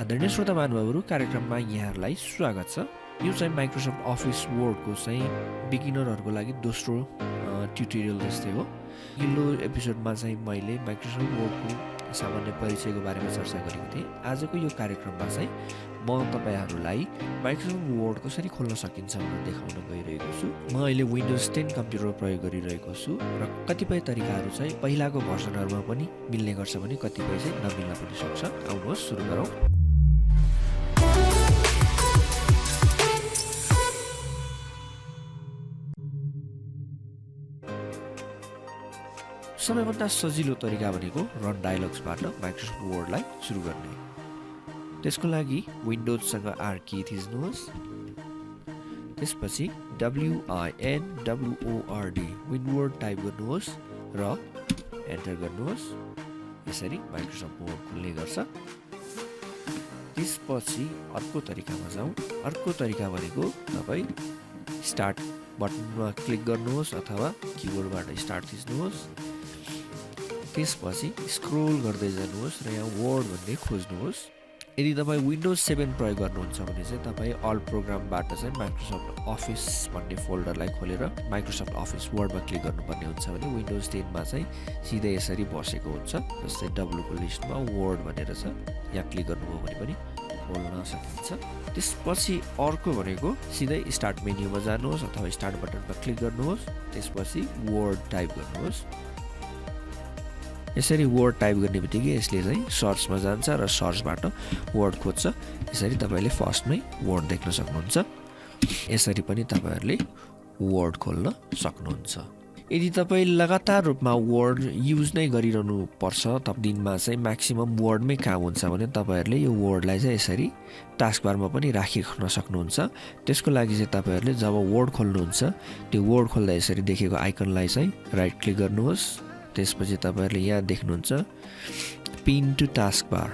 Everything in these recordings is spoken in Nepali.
आदरणीय श्रोता महानुभावहरू, कार्यक्रममा यहाँहरूलाई स्वागत छ। यो चाहिँ माइक्रोसफ्ट अफिस वर्डको चाहिँ बिगिनरहरूको लागि दोस्रो ट्युटोरियल जस्तै हो। अघिल्लो एपिसोडमा चाहिँ मैले माइक्रोसफ्ट वर्डको सामान्य परिचयको बारेमा चर्चा गरेको थिएँ। आजको यो कार्यक्रममा चाहिँ म तपाईहरूलाई माइक्रोसफ्ट वर्ड कसरी खोल्न सकिन्छ भनेर देखाउन गइरहेको छु। म अहिले विन्डोज 10 कम्प्युटर प्रयोग गरिरहेको छु र कतिपय तरिकाहरू चाहिँ पहिलाको भर्जनहरूमा पनि मिल्ने गर्छ भने कतिपय चाहिँ नमिल्न पनि सक्छ। आउनुहोस् सुरु गरौँ। सबैभन्दा सजिलो तरिका भनेको रन डायलग्सबाट माइक्रोसफ्ट वर्डलाई सुरु गर्ने। त्यसको लागि विन्डोजसँग आर की थिच्नुहोस्। त्यसपछि WINWORD विन्डवर्ड टाइप गर्नुहोस् र एन्टर गर्नुहोस्। यसरी माइक्रोसफ्ट वर्ड खुल्ने गर्छ। त्यसपछि अर्को तरिकामा जाउँ। अर्को तरिका भनेको तपाईँ स्टार्ट बटनमा क्लिक गर्नुहोस् अथवा किबोर्डबाट स्टार्ट थिच्नुहोस्। त्यसपछि स्क्रोल गर्दै जानुहोस् र यहाँ वर्ड भन्ने खोज्नुहोस्। यदि तपाईँ विन्डोज 7 प्रयोग गर्नुहुन्छ भने चाहिँ तपाईँ अल प्रोग्रामबाट चाहिँ माइक्रोसफ्ट अफिस भन्ने फोल्डरलाई खोलेर माइक्रोसफ्ट अफिस वर्डमा क्लिक गर्नुपर्ने हुन्छ भने विन्डोज 10मा चाहिँ सिधै यसरी बसेको हुन्छ। जस्तै डब्लुको लिस्टमा वर्ड भनेर छ, यहाँ क्लिक गर्नुभयो भने पनि खोल्न सकिन्छ। त्यसपछि अर्को भनेको सिधै स्टार्ट मेन्युमा जानुहोस् अथवा स्टार्ट बटनमा क्लिक गर्नुहोस्। त्यसपछि वर्ड टाइप गर्नुहोस्। यसरी वर्ड टाइप गर्ने बित्तिकै यसले चाहिँ सर्चमा जान्छ र सर्चबाट वर्ड खोज्छ। यसरी तपाईँले फर्स्टमै वर्ड देख्न सक्नुहुन्छ। यसरी पनि तपाईँहरूले वर्ड खोल्न सक्नुहुन्छ। यदि तपाईँ लगातार रूपमा वर्ड युज नै गरिरहनु पर्छ तब दिनमा चाहिँ म्याक्सिमम वर्डमै काम हुन्छ भने तपाईँहरूले यो वर्डलाई चाहिँ यसरी टास्क बारमा पनि राखिराख्न सक्नुहुन्छ। त्यसको लागि चाहिँ तपाईँहरूले जब वर्ड खोल्नुहुन्छ त्यो वर्ड खोल्दा यसरी देखेको आइकनलाई चाहिँ राइट क्लिक गर्नुहोस्। त्यसपछि तपाईँहरूले यहाँ देख्नुहुन्छ pin to taskbar.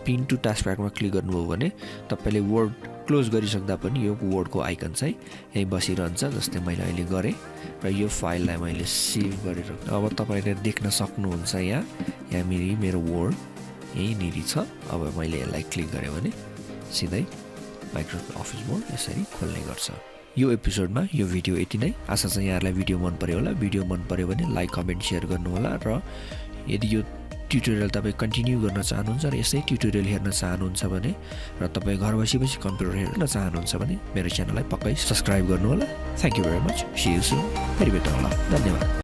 Pin to task बारमा क्लिक गर्नुभयो भने तपाईँले वर्ड क्लोज गरिसक्दा पनि यो वर्डको आइकन चाहिँ यहीँ बसिरहन्छ। जस्तै मैले अहिले गरेँ र यो फाइललाई मैले सेभ गरेर अब तपाईँले देख्न सक्नुहुन्छ। यहाँ मेरो वर्ड यहीँनिर छ। अब मैले यसलाई क्लिक गरेँ भने सिधै माइक्रोसफ्ट अफिस वर्ड यसरी खोल्ने गर्छ। यो एपिसोडमा यो भिडियो यति नै। आशा छ यहाँहरूलाई भिडियो मन पर्यो होला। भिडियो मन पर्यो भने लाइक कमेन्ट सेयर गर्नुहोला र यदि यो ट्युटोरियल तपाईँ कन्टिन्यू गर्न चाहनुहुन्छ र यसै ट्युटोरियल हेर्न चाहनुहुन्छ भने र तपाईँ घर बसी कम्प्युटर हेर्न चाहनुहुन्छ भने मेरो च्यानललाई पक्कै सब्सक्राइब गर्नुहोला। Thank you very much. See you soon. फेरि भेटौँला। धन्यवाद।